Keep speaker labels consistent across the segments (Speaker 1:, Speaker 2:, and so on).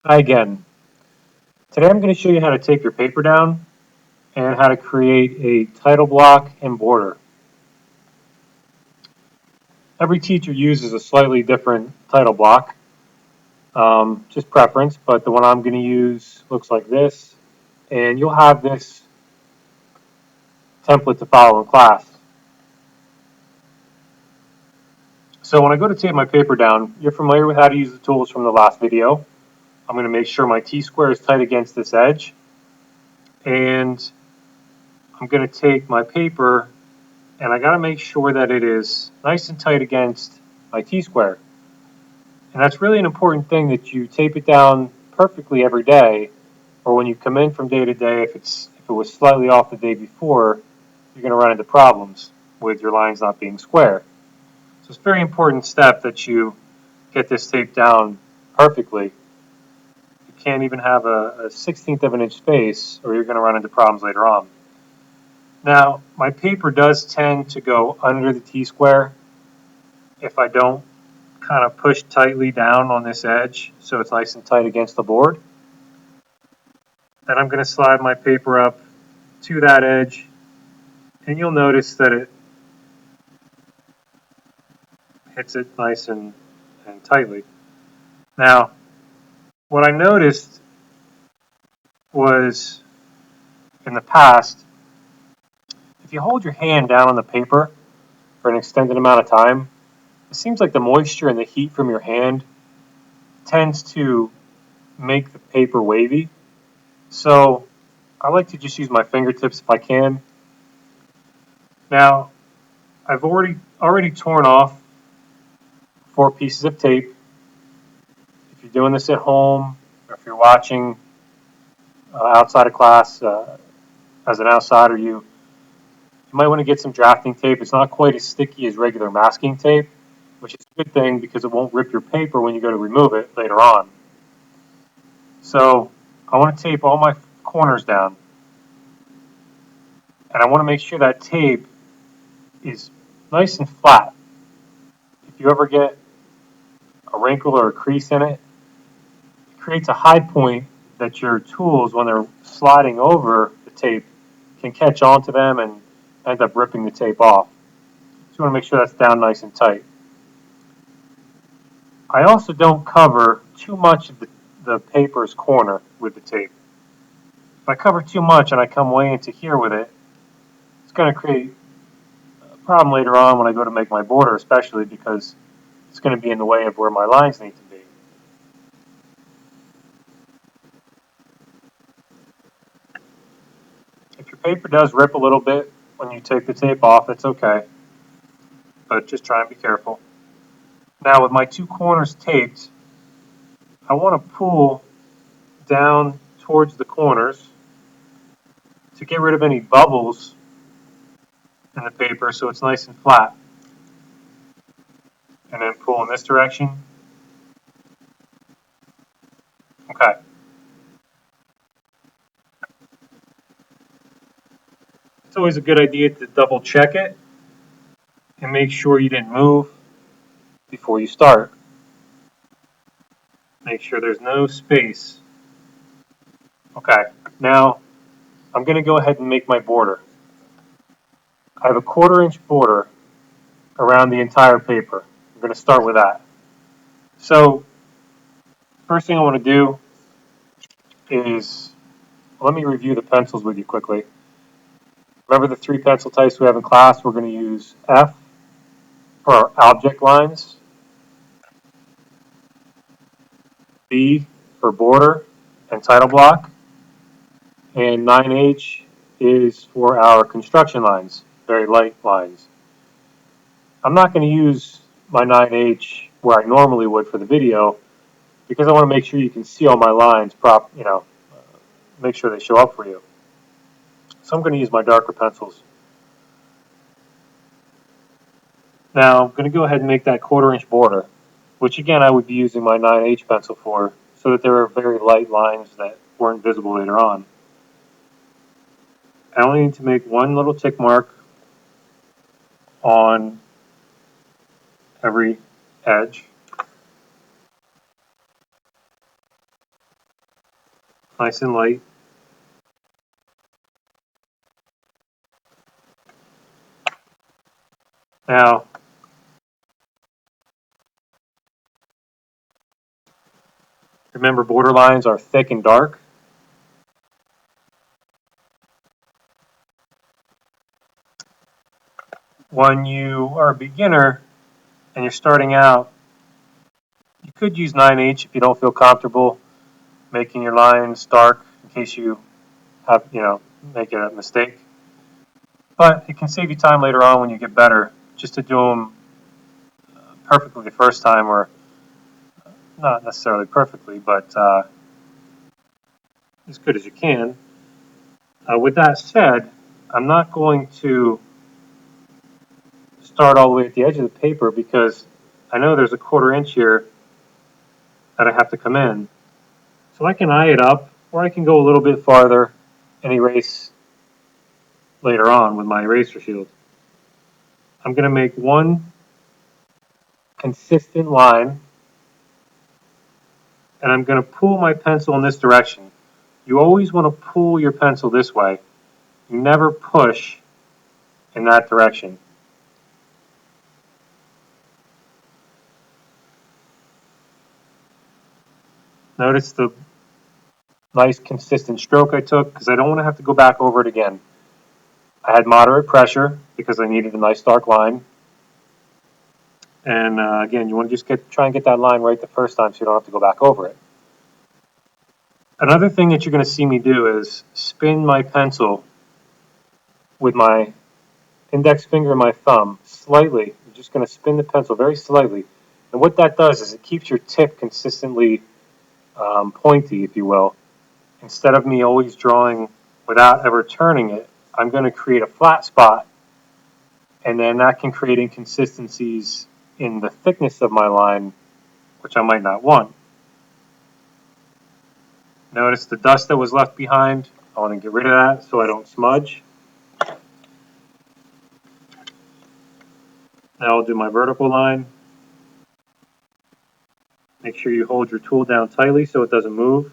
Speaker 1: Hi again. Today I'm going to show you how to tape your paper down and how to create a title block and border. Every teacher uses a slightly different title block, just preference, but the one I'm going to use looks like this, and you'll have this template to follow in class. So when I go to tape my paper down, you're familiar with how to use the tools from the last video. I'm going to make sure my T-square is tight against this edge, and I'm going to take my paper and I got to make sure that it is nice and tight against my T-square. And that's really an important thing, that you tape it down perfectly every day, or when you come in from day to day, if it was slightly off the day before, you're going to run into problems with your lines not being square. So it's a very important step that you get this taped down perfectly. You can't even have a 16th of an inch space, or you're going to run into problems later on. Now, my paper does tend to go under the T-square if I don't kind of push tightly down on this edge so it's nice and tight against the board. Then I'm going to slide my paper up to that edge, and you'll notice that it hits it nice and tightly. Now, what I noticed was in the past, if you hold your hand down on the paper for an extended amount of time, it seems like the moisture and the heat from your hand tends to make the paper wavy. So I like to just use my fingertips if I can. Now, I've already torn off 4 pieces of tape. If you're doing this at home, or if you're watching outside of class as an outsider, you might want to get some drafting tape. It's not quite as sticky as regular masking tape, which is a good thing because it won't rip your paper when you go to remove it later on. So I want to tape all my corners down, and I want to make sure that tape is nice and flat. If you ever get a wrinkle or a crease in it, it creates a high point that your tools, when they're sliding over the tape, can catch onto them and end up ripping the tape off. So you want to make sure that's down nice and tight. I also don't cover too much of the paper's corner with the tape. If I cover too much and I come way into here with it, it's going to create a problem later on when I go to make my border, especially because it's going to be in the way of where my lines need to be. If your paper does rip a little bit when you take the tape off, it's okay, but just try and be careful. Now with my 2 corners taped, I want to pull down towards the corners to get rid of any bubbles in the paper so it's nice and flat. And then pull in this direction. Okay. It's always a good idea to double check it and make sure you didn't move before you start. Make sure there's no space. Okay, now I'm going to go ahead and make my border. I have a 1/4 inch border around the entire paper. I'm going to start with that. So first thing I want to do is, let me review the pencils with you quickly. Remember the 3 pencil types we have in class? We're going to use F for our object lines, B for border and title block, and 9H is for our construction lines, very light lines. I'm not going to use my 9H where I normally would for the video because I want to make sure you can see all my lines make sure they show up for you. So I'm going to use my darker pencils. Now I'm going to go ahead and make that 1/4 inch border, which again I would be using my 9H pencil for, so that there are very light lines that weren't visible later on. I only need to make one little tick mark on every edge. nice and light. Now, remember, border lines are thick and dark. When you are a beginner and you're starting out, you could use 9H if you don't feel comfortable making your lines dark in case you have, make a mistake. But it can save you time later on when you get better, just to do them perfectly the first time, or not necessarily perfectly, but as good as you can. With that said, I'm not going to start all the way at the edge of the paper because I know there's a 1/4 inch here that I have to come in. So I can eye it up, or I can go a little bit farther and erase later on with my eraser shield. I'm going to make one consistent line, and I'm going to pull my pencil in this direction. You always want to pull your pencil this way. You never push in that direction. Notice the nice consistent stroke I took because I don't want to have to go back over it again. I had moderate pressure because I needed a nice dark line. And again, you want to just try and get that line right the first time so you don't have to go back over it. Another thing that you're going to see me do is spin my pencil with my index finger and my thumb slightly. I'm just going to spin the pencil very slightly. And what that does is it keeps your tip consistently pointy, if you will. Instead of me always drawing without ever turning it, I'm going to create a flat spot, and then that can create inconsistencies in the thickness of my line, which I might not want. Notice the dust that was left behind. I want to get rid of that so I don't smudge. Now I'll do my vertical line. Make sure you hold your tool down tightly so it doesn't move.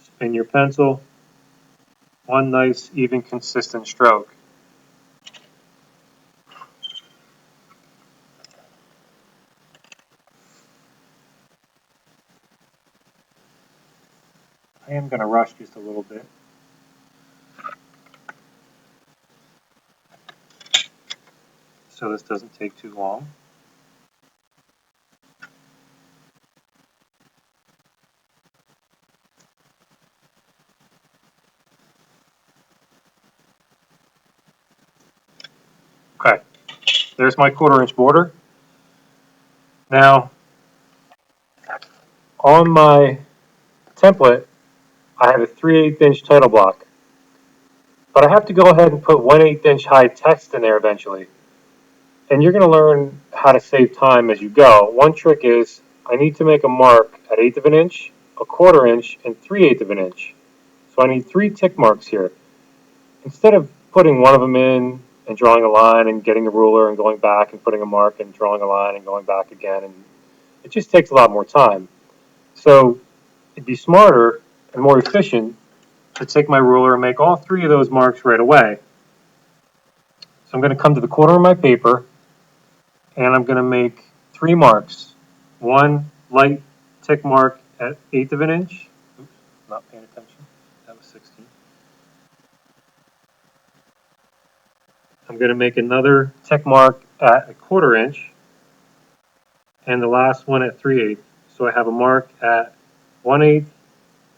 Speaker 1: Spin your pencil. One nice, even, consistent stroke. I am going to rush just a little bit. So this doesn't take too long. Okay, there's my 1/4 inch border. Now, on my template, I have a 3/8 inch title block, but I have to go ahead and put 1/8 inch high text in there eventually. And you're going to learn how to save time as you go. One trick is I need to make a mark at 1/8 of an inch, a 1/4 inch, and 3/8 of an inch. So I need 3 tick marks here. Instead of putting one of them in and drawing a line and getting a ruler and going back and putting a mark and drawing a line and going back again, and it just takes a lot more time. So it'd be smarter and more efficient to take my ruler and make all 3 of those marks right away. So I'm going to come to the corner of my paper and I'm going to make 3 marks. One light tick mark at 1/8 of an inch. Oops, not paying attention. That was 16. I'm going to make another tick mark at a 1/4 inch, and the last one at 3/8. So I have a mark at 1/8,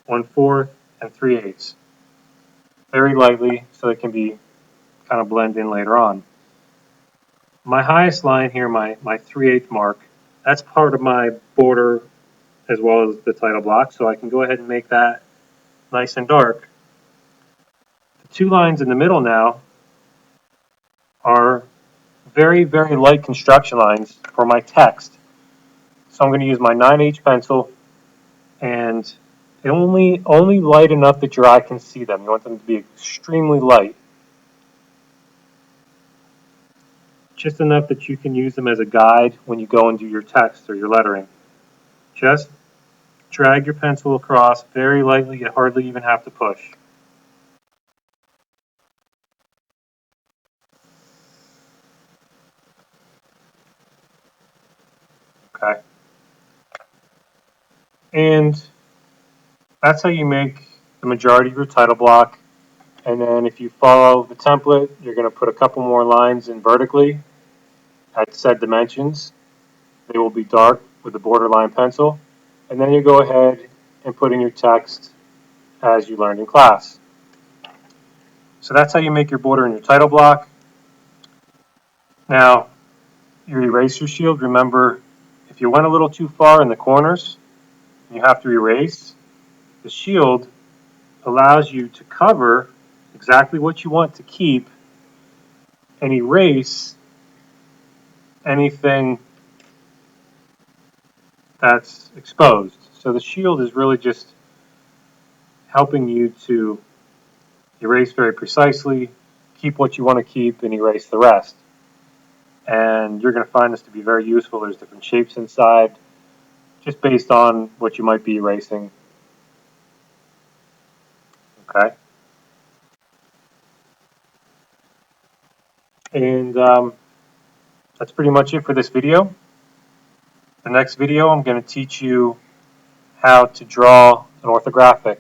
Speaker 1: 1/4, and 3/8. Very lightly so it can be kind of blend in later on. My highest line here, my 3/8 mark, that's part of my border as well as the title block, so I can go ahead and make that nice and dark. The 2 lines in the middle now are very, very light construction lines for my text. So I'm going to use my 9H pencil, and only light enough that your eye can see them. You want them to be extremely light. Just enough that you can use them as a guide when you go and do your text or your lettering. Just drag your pencil across very lightly. You hardly even have to push. Okay. And that's how you make the majority of your title block. And then if you follow the template, you're going to put a couple more lines in vertically at said dimensions. They will be dark with a borderline pencil. And then you go ahead and put in your text as you learned in class. So that's how you make your border in your title block. Now, your eraser shield, remember, if you went a little too far in the corners, you have to erase. The shield allows you to cover exactly what you want to keep and erase anything that's exposed. So the shield is really just helping you to erase very precisely, keep what you want to keep, and erase the rest. And you're going to find this to be very useful. There's different shapes inside, just based on what you might be erasing. Okay. And that's pretty much it for this video. The next video, I'm going to teach you how to draw an orthographic.